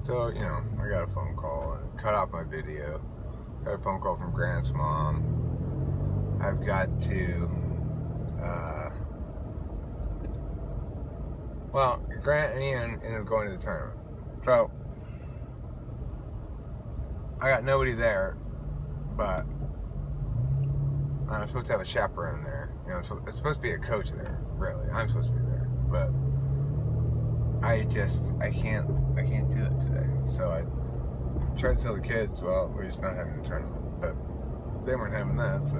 So, I got a phone call and cut off my video. Got a phone call from Grant's mom. I've got to, Grant and Ian ended up going to the tournament. So, I got nobody there, but I'm supposed to have a chaperone there. It's supposed to be a coach there, really. I'm supposed to be there, but I can't do it today. So I tried to tell the kids, well, we're just not having a tournament, but they weren't having that, so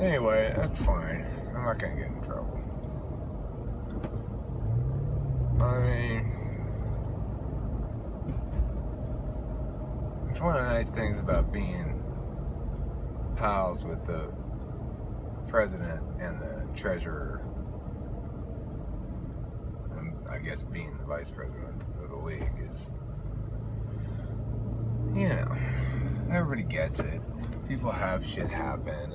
anyway, that's fine. I'm not gonna get in trouble. I mean, it's one of the nice things about being pals with the president and the treasurer, and I guess being the vice president of the league is, everybody gets it. People have shit happen,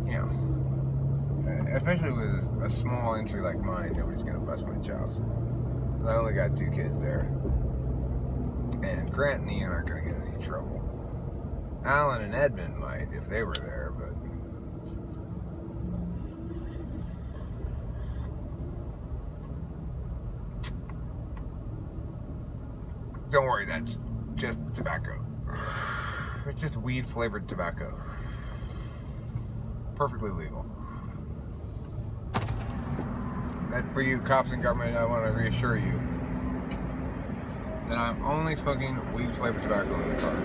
and especially with a small entry like mine, nobody's gonna bust my chops. I only got 2 kids there, and Grant and Ian aren't gonna get in any trouble. Alan and Edmund might if they were there, but don't worry, that's just tobacco. It's just weed flavored tobacco. Perfectly legal. That for you cops and government, I want to reassure you that I'm only smoking weed flavored tobacco in the car.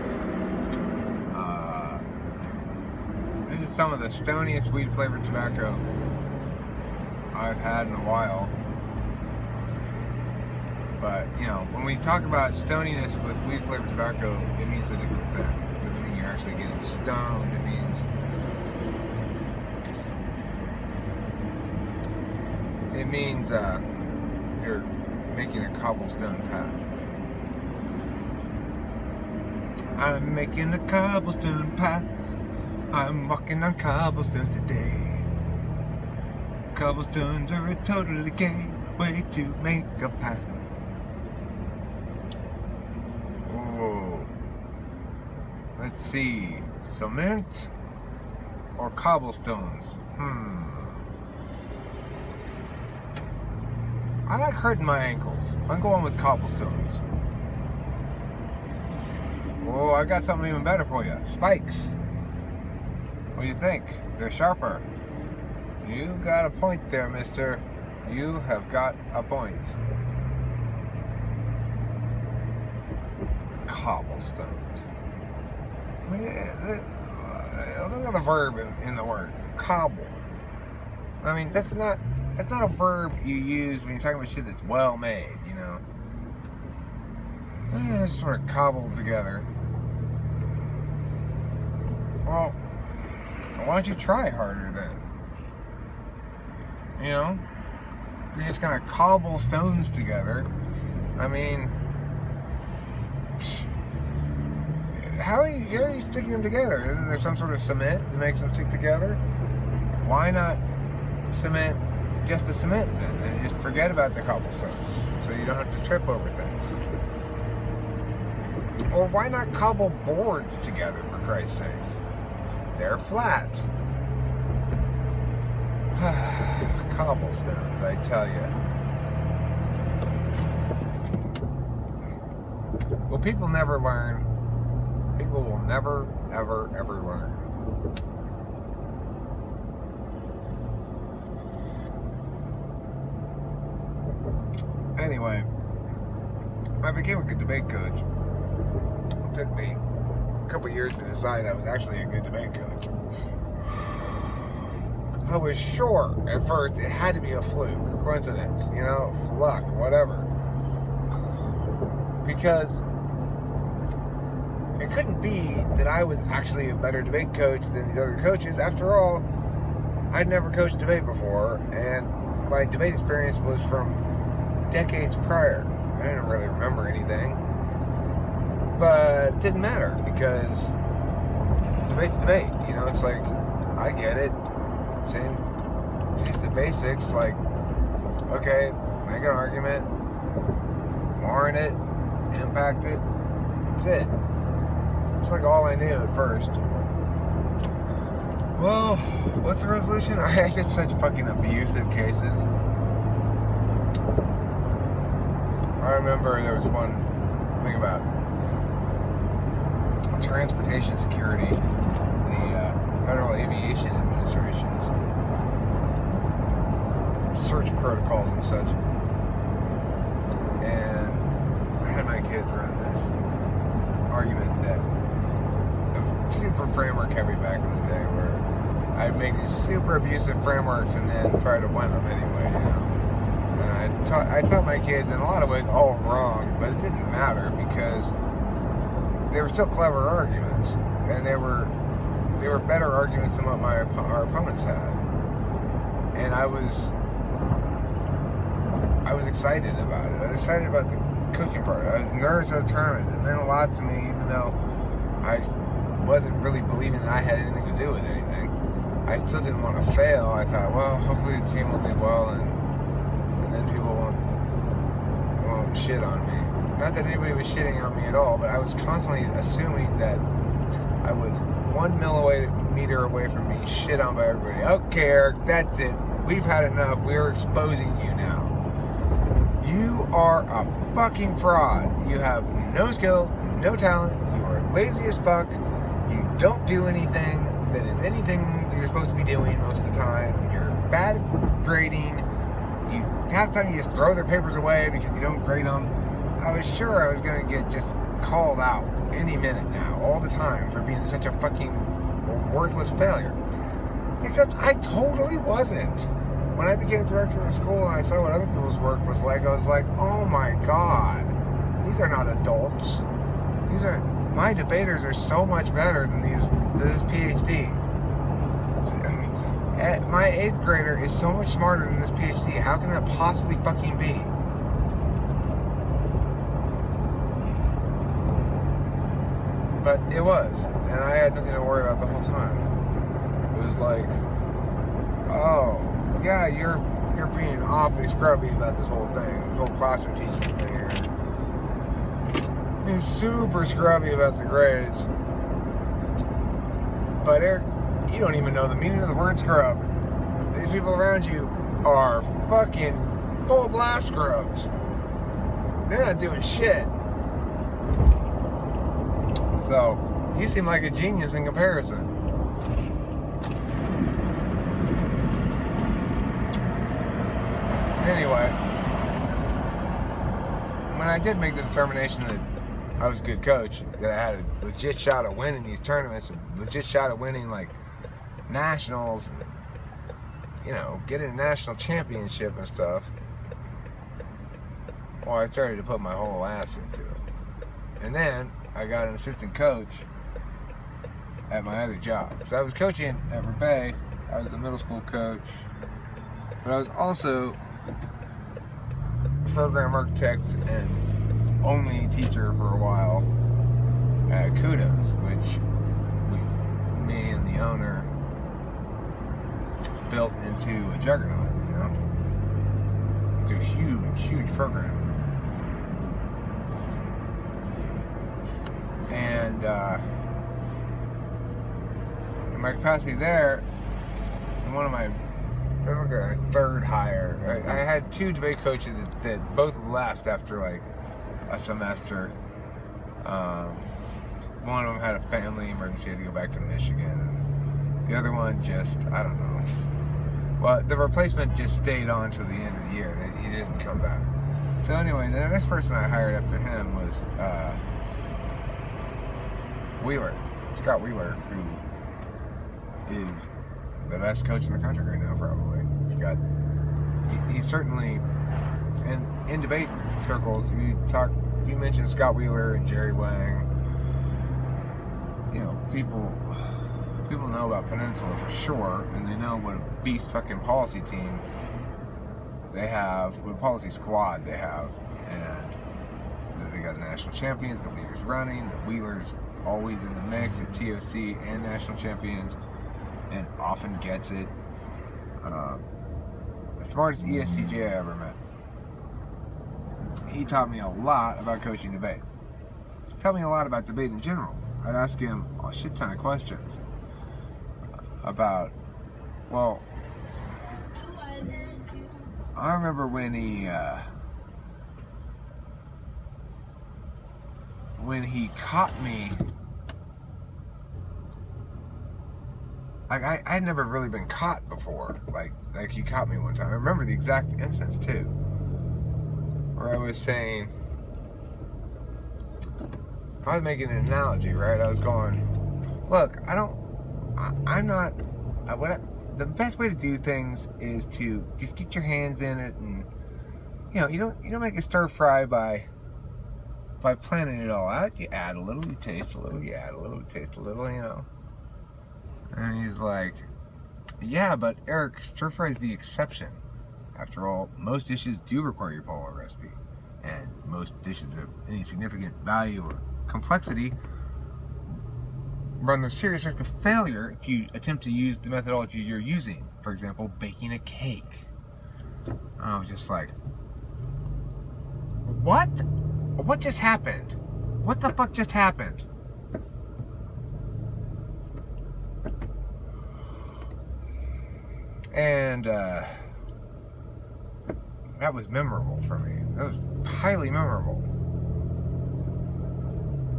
This is some of the stoniest weed flavored tobacco I've had in a while. But, when we talk about stoniness with weed flavored tobacco, it means a different thing. It doesn't mean you're actually getting stoned. It means you're making a cobblestone path. I'm making a cobblestone path. I'm walking on cobblestone today. Cobblestones are a totally gay way to make a path. Whoa. Let's see. Cement or cobblestones? I like hurting my ankles. I'm going with cobblestones. Oh, I got something even better for you. Spikes. What do you think? They're sharper. You got a point there, mister. You have got a point. Cobblestones. I mean, look at the verb in the word. Cobble. I mean, that's not a verb you use when you're talking about shit that's well made, It's sort of cobbled together. Well, why don't you try harder then? You're just gonna cobble stones together. I mean, how are you sticking them together? Isn't there some sort of cement that makes them stick together? Why not cement just the cement then, and just forget about the cobblestones so you don't have to trip over things? Or why not cobble boards together, for Christ's sakes? They're flat. Cobblestones, I tell you. Well, people never learn. People will never, ever, ever learn. Anyway, I became a good debate coach. It took me a couple years to decide I was actually a good debate coach. I was sure at first it had to be a fluke, coincidence, luck, whatever. Because it couldn't be that I was actually a better debate coach than the other coaches. After all, I'd never coached debate before, and my debate experience was from decades prior. I didn't really remember anything. But it didn't matter, because debate's debate. It's like, I get it. Saying just the basics, like, okay, make an argument, warrant it, impact it. That's it. It's like all I knew at first. Well, what's the resolution? I get such fucking abusive cases. I remember there was one thing about transportation security, the Federal Aviation Administration's search protocols and such. And I had my kids run this argument that a super framework had me back in the day where I'd make these super abusive frameworks and then try to win them anyway, you know. And I taught my kids in a lot of ways all wrong, but it didn't matter because they were still clever arguments, and they were better arguments than what our opponents had. And I was excited about it. I was excited about the coaching part. I was nervous of the tournament. It meant a lot to me, even though I wasn't really believing that I had anything to do with anything. I still didn't want to fail. I thought, well, hopefully the team will do well, and then people won't shit on me. Not that anybody was shitting on me at all, but I was constantly assuming that I was 1 millimeter away from being shit on by everybody. Okay, Eric, that's it. We've had enough. We're exposing you now. You are a fucking fraud. You have no skill, no talent. You are lazy as fuck. You don't do anything that is anything that you're supposed to be doing most of the time. You're bad at grading. Half the time you just throw their papers away because you don't grade them. I was sure I was going to get just called out any minute now, all the time, for being such a fucking worthless failure. Except I totally wasn't. When I became director of school and I saw what other people's work was like, I was like, oh my god, these are not adults. My debaters are so much better than this PhD. My 8th grader is so much smarter than this PhD. How can that possibly fucking be? But it was, and I had nothing to worry about the whole time. It was like, oh, yeah, you're being awfully scrubby about this whole thing, this whole classroom teaching thing here. You're super scrubby about the grades. But Eric, you don't even know the meaning of the word scrub. These people around you are fucking full blast scrubs. They're not doing shit. So, you seem like a genius in comparison. Anyway, when I did make the determination that I was a good coach, that I had a legit shot at winning these tournaments, a legit shot at winning like nationals, you know, getting a national championship and stuff, well, I started to put my whole ass into it. And then I got an assistant coach at my other job. So I was coaching at Rebay. I was the middle school coach, but I was also program architect and only teacher for a while at Kudos, which me and the owner built into a juggernaut, you know? It's a huge, huge program. And in my capacity there, one of my third hire, I had 2 debate coaches that both left after like a semester. One of them had a family emergency, had to go back to Michigan, and the other one just, I don't know. Well, the replacement just stayed on till the end of the year. He didn't come back. So anyway, the next person I hired after him was Scott Wheeler, who is the best coach in the country right now, probably. He's certainly in debate circles. You mentioned Scott Wheeler and Jerry Wang. You know, people know about Peninsula for sure, and they know what a beast fucking policy team they have, what a policy squad they have, and they got national champions, the leaders running, the Wheeler's always in the mix at TOC and national champions, and often gets it. The smartest ESTJ I ever met. he taught me a lot about coaching debate. He taught me a lot about debate in general. I'd ask him a shit ton of questions about, well, I remember when he caught me. Like I'd never really been caught before. Like he caught me one time. I remember the exact instance too, where I was saying, I was making an analogy, right? I was going, look, I'm not. The best way to do things is to just get your hands in it, and you don't make a stir fry by planning it all out. You add a little, you taste a little, you add a little, you taste a little, And he's like, yeah, but Eric, stir fry is the exception. After all, most dishes do require you to follow a recipe, and most dishes of any significant value or complexity run the serious risk of failure if you attempt to use the methodology you're using. For example, baking a cake. I was just like, what? What just happened? What the fuck just happened? And that was memorable for me. That was highly memorable.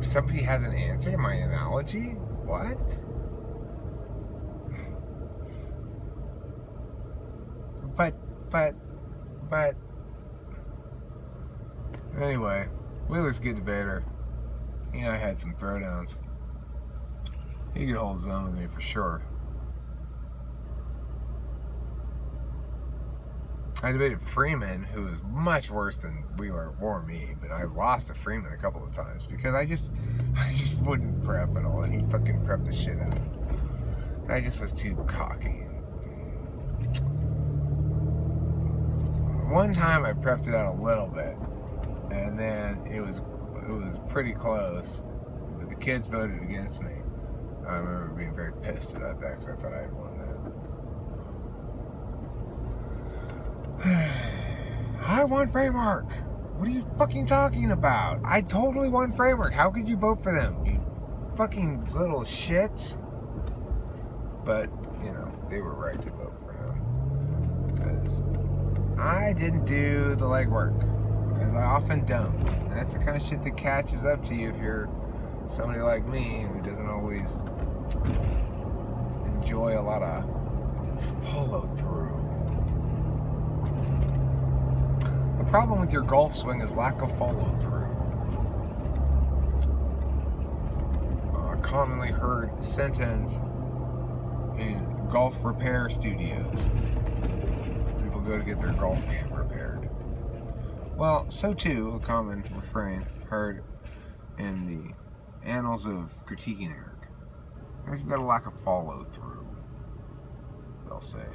Somebody has an answer to my analogy? What? But anyway, Will was a good debater. He and I had some throwdowns. He could hold his own with me for sure. I debated Freeman, who was much worse than Wheeler or me, but I lost to Freeman a couple of times because I just wouldn't prep at all, and he fucking prepped the shit out of me. And I just was too cocky. One time I prepped it out a little bit, and then it was pretty close, but the kids voted against me. I remember being very pissed about that because I thought I had won that. I won Framework. What are you fucking talking about? I totally won Framework. How could you vote for them? You fucking little shits. But, they were right to vote for him. Because I didn't do the legwork. Because I often don't. And that's the kind of shit that catches up to you if you're somebody like me who doesn't always enjoy a lot of follow through. The problem with your golf swing is lack of follow through. A commonly heard sentence in golf repair studios. People go to get their golf game repaired. Well, so too, a common refrain heard in the annals of critiquing Eric. You've got a lack of follow through, they'll say.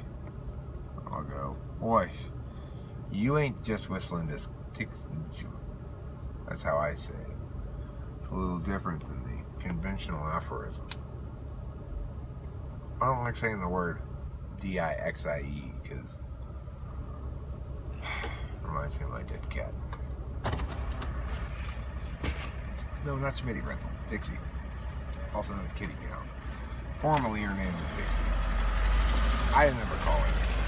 I'll go, boy, you ain't just whistling this ticks and chew. That's how I say it. It's a little different than the conventional aphorism. I don't like saying the word D-I-X-I-E because it reminds me of my dead cat. No, not Schmitty Rental. Dixie. Also known as Kitty Meow. Formerly her name was Dixie. I never call her Dixie.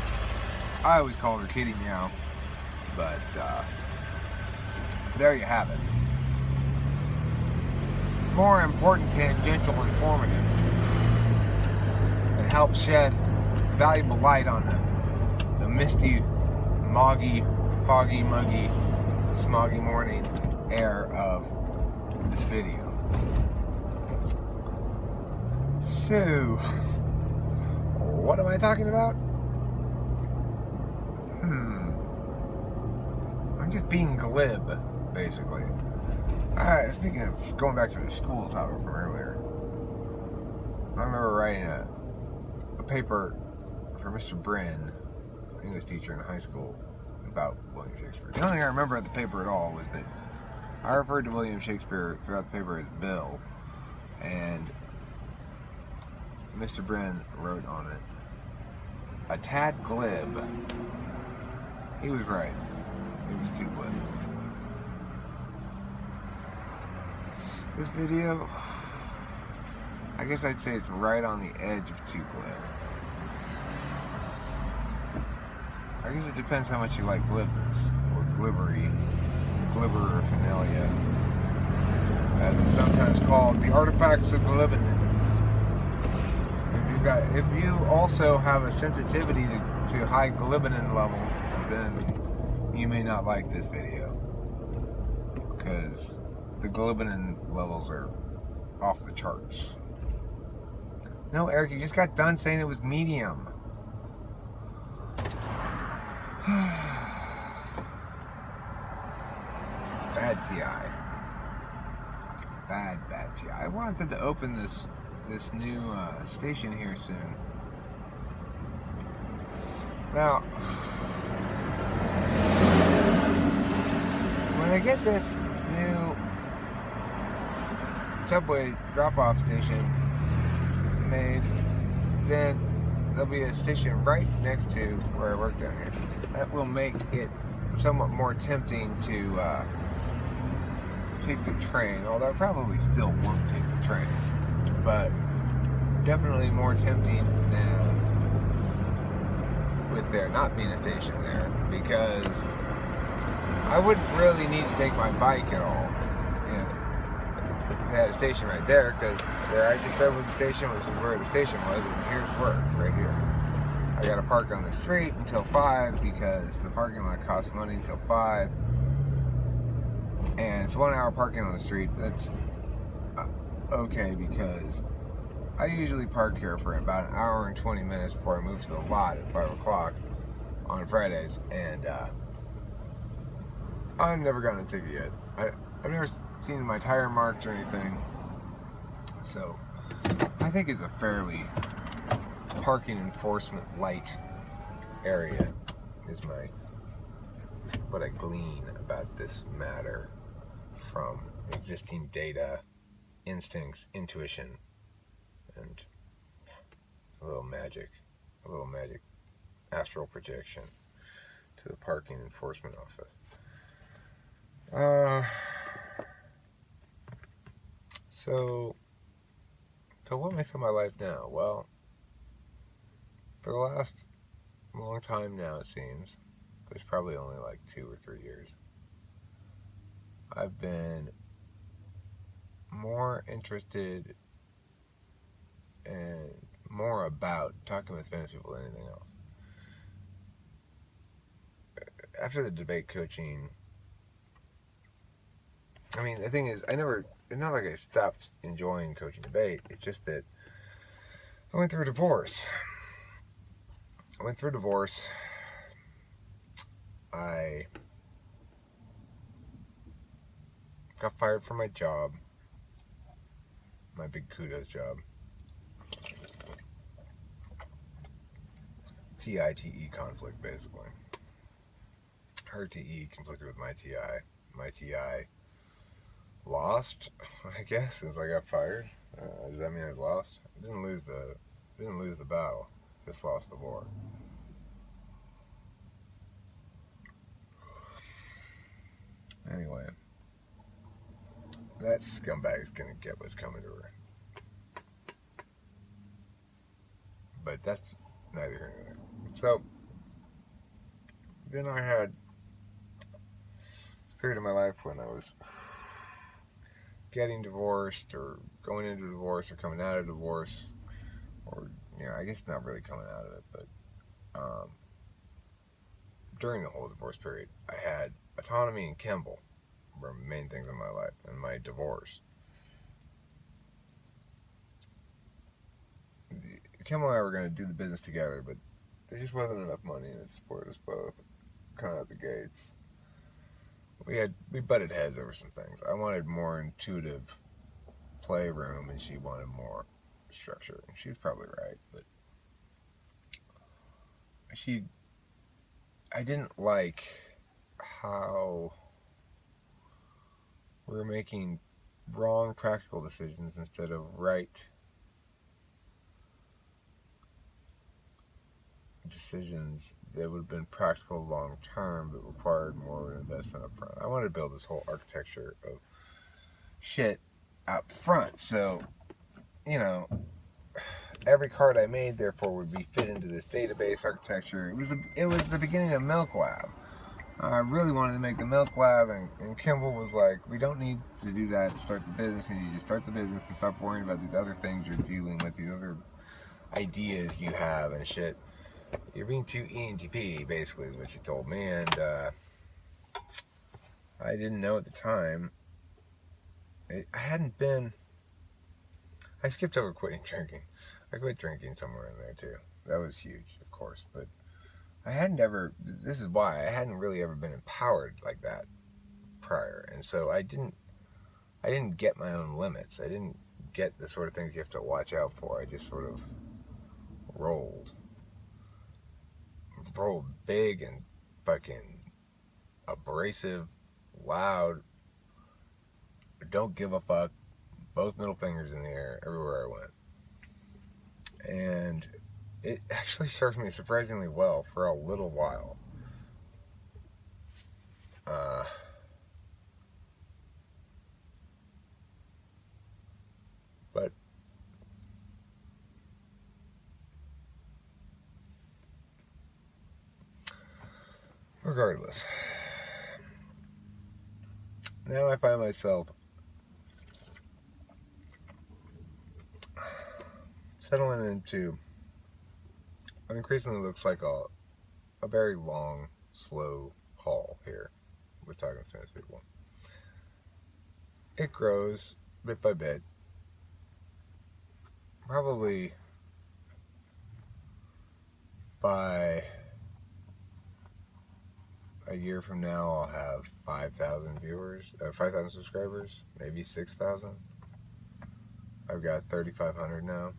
I always called her Kitty Meow. But, there you have it. More important, tangential, informative, and help shed valuable light on the misty, moggy, foggy, muggy, smoggy morning air of this video. So, what am I talking about? I'm just being glib, basically. Speaking of going back to the school topic from earlier, I remember writing a paper for Mr. Bryn, English teacher in high school, about William Shakespeare. The only thing I remember of the paper at all was that I referred to William Shakespeare throughout the paper as Bill, and Mr. Bryn wrote on it, a tad glib. He was right. It was too glib. This video, I guess I'd say it's right on the edge of too glib. I guess it depends how much you like glibness, or glibberiphilia, as it's sometimes called, the artifacts of glibbening. If you also have a sensitivity to high glibbenin levels, then you may not like this video, because the glibbenin levels are off the charts. No, Eric, you just got done saying it was medium. Bad TI. Bad TI. I wanted to open this new station here soon. Now, when I get this new subway drop-off station made, then there'll be a station right next to where I work down here. That will make it somewhat more tempting to take the train, although I probably still won't take the train, but definitely more tempting than with there not being a station there, because I wouldn't really need to take my bike at all if they had a station right there, because where I just said was the station was where the station was, and here's work right here. I gotta park on the street until 5 because the parking lot costs money until 5, and it's 1 hour parking on the street. That's okay, because I usually park here for about an hour and 20 minutes before I move to the lot at 5 o'clock on Fridays, and I've never gotten a ticket yet. I've never seen my tire marked or anything, so I think it's a fairly parking enforcement light area is what I glean about this matter from existing data, instincts, intuition, and a little magic astral projection to the parking enforcement office. So what makes up my life now? Well, for the last long time now, it seems, there's probably only like 2 or 3 years, I've been more interested and more about talking with famous people than anything else. After the debate coaching, I mean, the thing is, it's not like I stopped enjoying coaching debate, it's just that I went through a divorce. I got fired from my job, my big kudos job. TITE conflict, basically. Her TE conflicted with my TI. My TI lost, I guess, since I got fired. Does that mean I lost? I didn't lose the battle, just lost the war. Anyway, that scumbag's gonna get what's coming to her. But that's neither here nor there. So then I had this period of my life when I was getting divorced, or going into a divorce, or coming out of divorce, or I guess not really coming out of it, but during the whole divorce period, I had autonomy and Kimball were main things in my life, and my divorce. Kimball and I were going to do the business together, but there just wasn't enough money in it to support us both, kind of at the gates. We butted heads over some things. I wanted more intuitive playroom, and she wanted more structure. And she was probably right, but I didn't like how we were making wrong practical decisions instead of right decisions that would have been practical long term but required more of an investment up front. I wanted to build this whole architecture of shit out front. So, you know, every card I made, therefore, would be fit into this database architecture. It was the beginning of Milk Lab. I really wanted to make the Milk Lab, and Kimball was like, we don't need to do that to start the business. We need to start the business and stop worrying about these other things you're dealing with, these other ideas you have and shit. You're being too ENTP, basically, is what you told me, and I didn't know at the time. I hadn't been... I skipped over quitting drinking. I quit drinking somewhere in there, too. That was huge, of course, but I hadn't ever... This is why. I hadn't really ever been empowered like that prior, and so I didn't get my own limits. I didn't get the sort of things you have to watch out for. I just sort of rolled big and fucking abrasive, loud, don't give a fuck, both middle fingers in the air everywhere I went. And it actually served me surprisingly well for a little while. But regardless, now I find myself settling into what increasingly looks like a very long, slow haul here with talking to Spanish people. It grows bit by bit. Probably by a year from now, I'll have 5,000 viewers, 5,000 subscribers, maybe 6,000. I've got 3,500 now,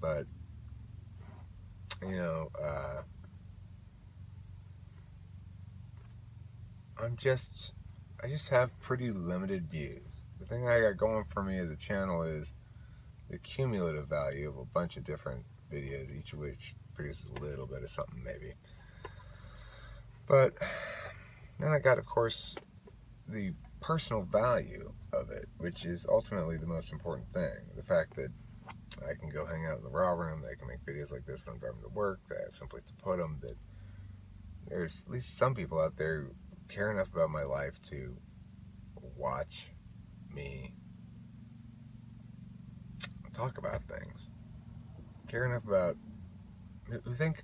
but you know, I just have pretty limited views. The thing I got going for me as a channel is the cumulative value of a bunch of different videos, each of which produces a little bit of something maybe. But then I got, of course, the personal value of it, which is ultimately the most important thing. The fact that I can go hang out in the raw room, that I can make videos like this when I'm driving to work, that I have someplace to put them, that there's at least some people out there who care enough about my life to watch me talk about things. Care enough about, who think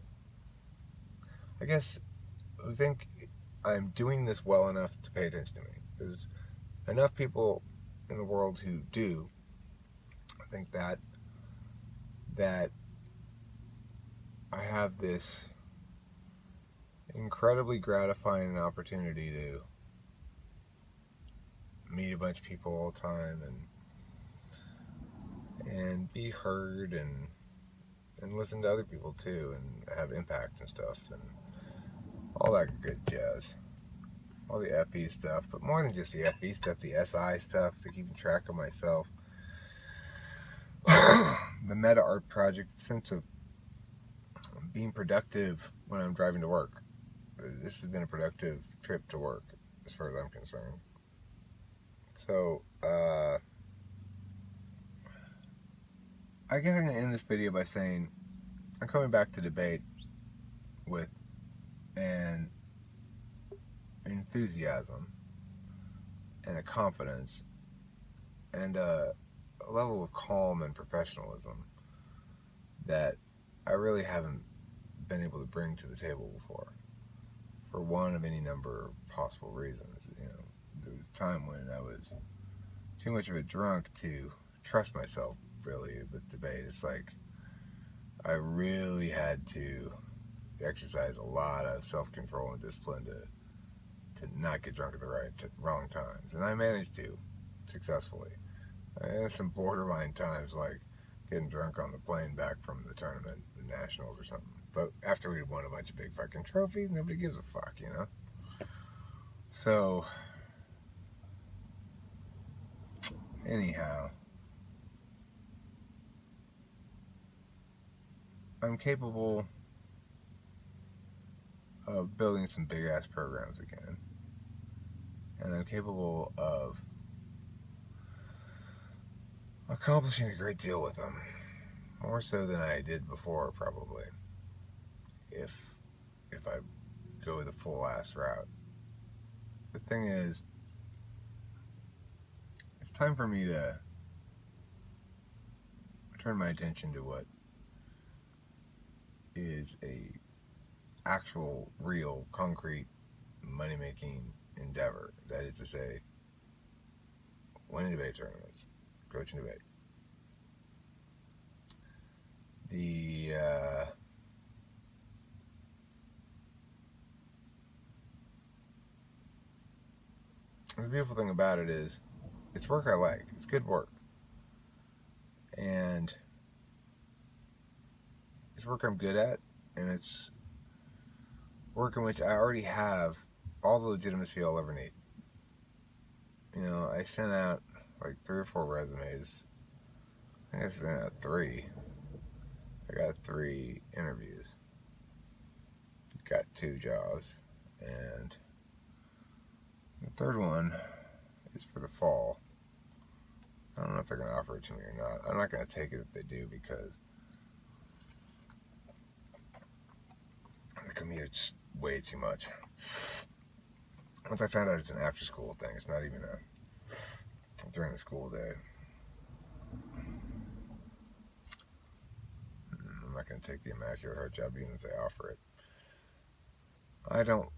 I'm doing this well enough to pay attention to me. There's enough people in the world who do. I think that I have this incredibly gratifying opportunity to meet a bunch of people all the time and be heard and listen to other people too and have impact and stuff and all that good jazz. All the FE stuff, but more than just the FE stuff, the SI stuff, to keeping track of myself. The meta art project, the sense of being productive when I'm driving to work. This has been a productive trip to work, as far as I'm concerned. So, I guess I'm going to end this video by saying I'm coming back to debate with an enthusiasm and a confidence and a level of calm and professionalism that I really haven't been able to bring to the table before, for one of any number of possible reasons. You know, there was a time when I was too much of a drunk to trust myself really with debate. It's like I really had to exercise a lot of self-control and discipline to not get drunk at the wrong times, and I managed to successfully. I had some borderline times, like getting drunk on the plane back from the tournament, the nationals or something. But after we'd won a bunch of big fucking trophies, nobody gives a fuck, you know? So, anyhow, I'm capable of building some big ass programs again. And I'm capable of accomplishing a great deal with them. More so than I did before, probably. If I go the full ass route. The thing is, it's time for me to turn my attention to what is a actual, real, concrete, money-making endeavor. That is to say, winning debate tournaments, coaching debate. The beautiful thing about it is, it's work I like. It's good work. And it's work I'm good at, and it's work in which I already have all the legitimacy I'll ever need. You know, I sent out like 3 or 4 resumes. I think I sent out 3. I got 3 interviews. Got 2 jobs. And the third one is for the fall. I don't know if they're going to offer it to me or not. I'm not going to take it if they do, because the commute's way too much. Once I found out it's an after-school thing, it's not even during the school day. I'm not going to take the Immaculate Heart job even if they offer it. I don't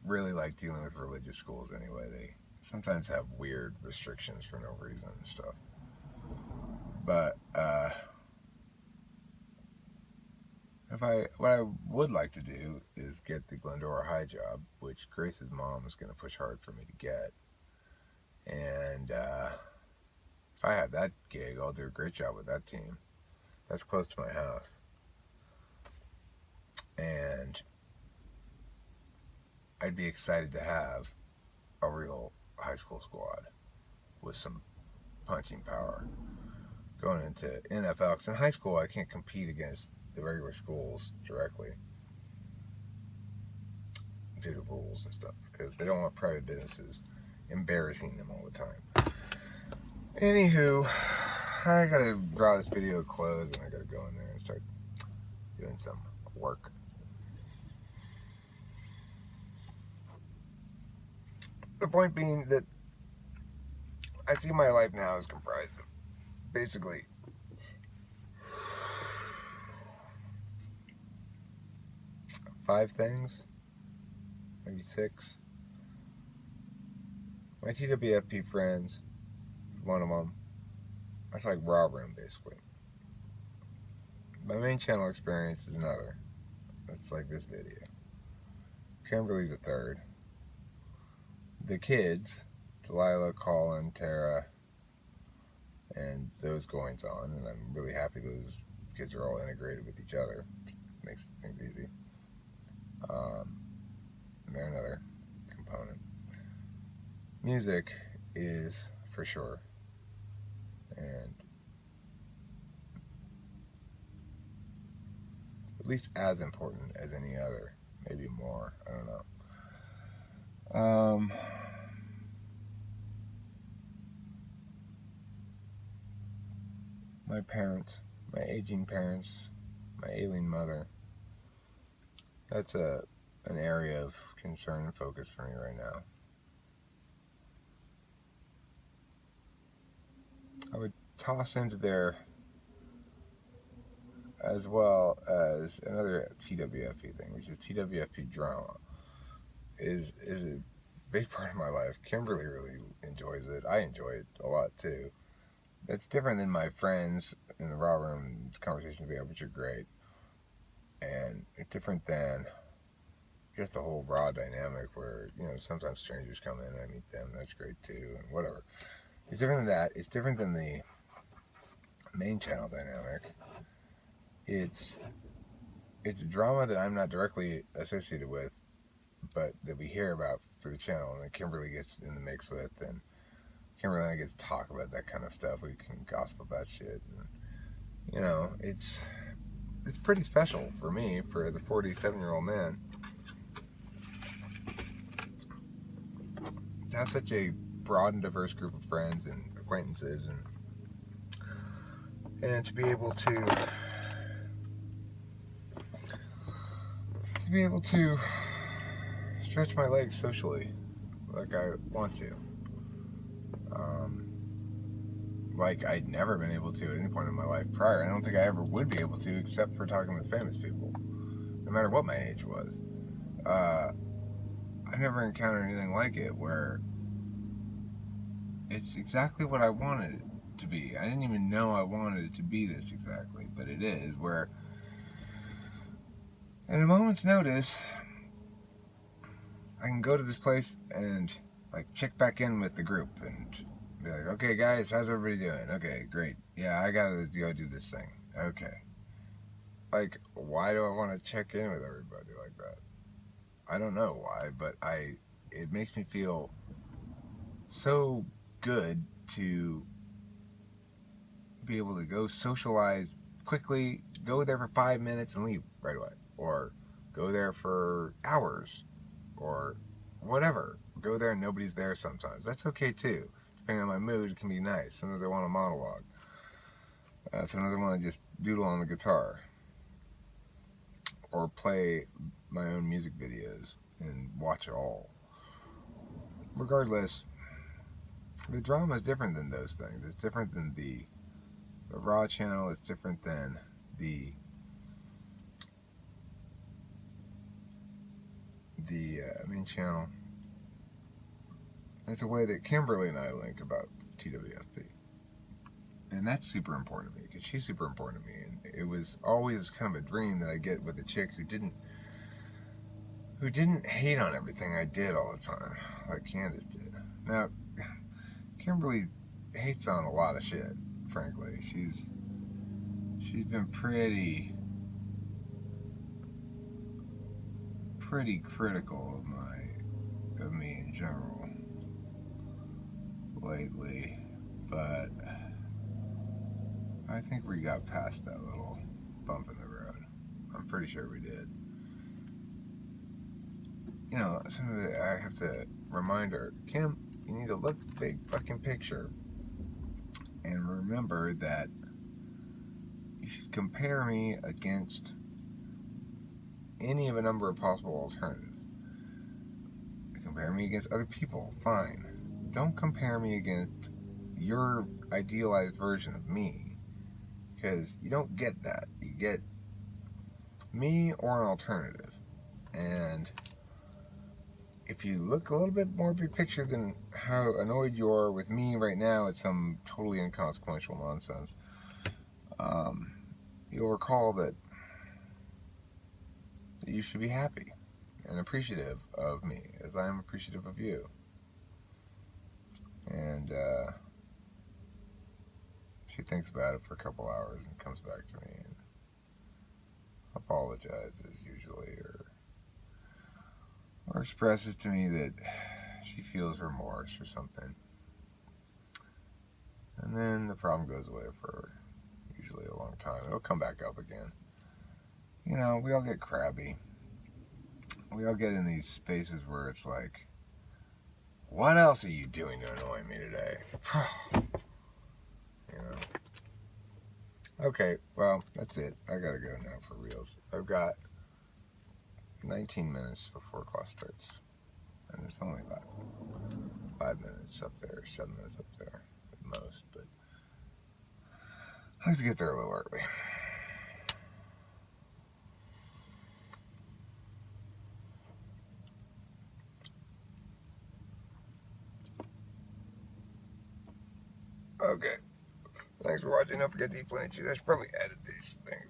really like dealing with religious schools anyway. They sometimes have weird restrictions for no reason and stuff. But what I would like to do is get the Glendora High job, which Grace's mom is going to push hard for me to get. And if I have that gig, I'll do a great job with that team. That's close to my house. And I'd be excited to have a real high school squad with some punching power going into NFL. Because in high school, I can't compete against the regular schools directly due to rules and stuff, because they don't want private businesses embarrassing them all the time. Anywho, I gotta draw this video to close, and I gotta go in there and start doing some work. The point being that I see my life now as comprised of basically 5 things, maybe 6. My TwFP friends, one of them. That's like raw room, basically. My main channel experience is another. That's like this video. Kimberly's a 3rd. The kids, Delilah, Colin, Tara, and those goings on, and I'm really happy those kids are all integrated with each other. Makes things easy. They're another component. Music is for sure, and at least as important as any other, maybe more. I don't know. My parents, my aging parents, my ailing mother. That's an area of concern and focus for me right now. I would toss into there, as well as another TwFP thing, which is TwFP drama. Is a big part of my life. Kimberly really enjoys it. I enjoy it a lot too. It's different than my friends in the raw room conversations we have, which are great, and it's different than just the whole raw dynamic where, you know, sometimes strangers come in and I meet them. That's great too, and whatever. It's different than that. It's different than the main channel dynamic. It's a drama that I'm not directly associated with, but that we hear about for the channel, and that Kimberly gets in the mix with, and Kimberly and I get to talk about that kind of stuff. We can gossip about shit, and, you know, it's pretty special for me, for as a 47-year-old man, to have such a broad and diverse group of friends, and acquaintances, and to be able to stretch my legs socially like I want to. Like I'd never been able to at any point in my life prior. I don't think I ever would be able to, except for talking with famous people, no matter what my age was. I never encountered anything like it, where it's exactly what I wanted it to be. I didn't even know I wanted it to be this exactly, but it is, where at a moment's notice, I can go to this place and like check back in with the group and be like, okay guys, how's everybody doing? Okay, great. Yeah, I gotta go do this thing. Okay. Like, why do I want to check in with everybody like that? I don't know why, but it makes me feel so good to be able to go socialize quickly, go there for 5 minutes and leave right away, or go there for hours, or whatever. Go there and nobody's there sometimes. That's okay too. Depending on my mood, it can be nice. Sometimes I want a monologue. Sometimes I want to just doodle on the guitar, or play my own music videos and watch it all. Regardless, the drama is different than those things. It's different than the Raw channel. It's different than the main channel. It's a way that Kimberly and I link about TwFP. And that's super important to me, because she's super important to me. And it was always kind of a dream that I get with a chick who didn't hate on everything I did all the time, like Candace did. Now, Kimberly hates on a lot of shit, frankly. She's been pretty critical of me in general lately, but I think we got past that little bump in the road. I'm pretty sure we did. You know, I have to remind her, Kim, you need to look at the big fucking picture and remember that you should compare me against any of a number of possible alternatives. Compare me against other people, fine. Don't compare me against your idealized version of me, because you don't get that. You get me or an alternative. And if you look a little bit more big picture than how annoyed you are with me right now at some totally inconsequential nonsense, you'll recall that you should be happy and appreciative of me, as I am appreciative of you. And she thinks about it for a couple hours and comes back to me and apologizes usually, or expresses to me that she feels remorse or something. And then the problem goes away for usually a long time. It'll come back up again. You know, we all get crabby. We all get in these spaces where it's like, what else are you doing to annoy me today? You know. Okay, well, that's it. I gotta go now for reals. I've got 19 minutes before class starts. And there's only about 5 minutes up there, 7 minutes up there at most, but I have to get there a little early. Okay. Thanks for watching. Don't forget to eat plenty of cheese. I should probably edit these things.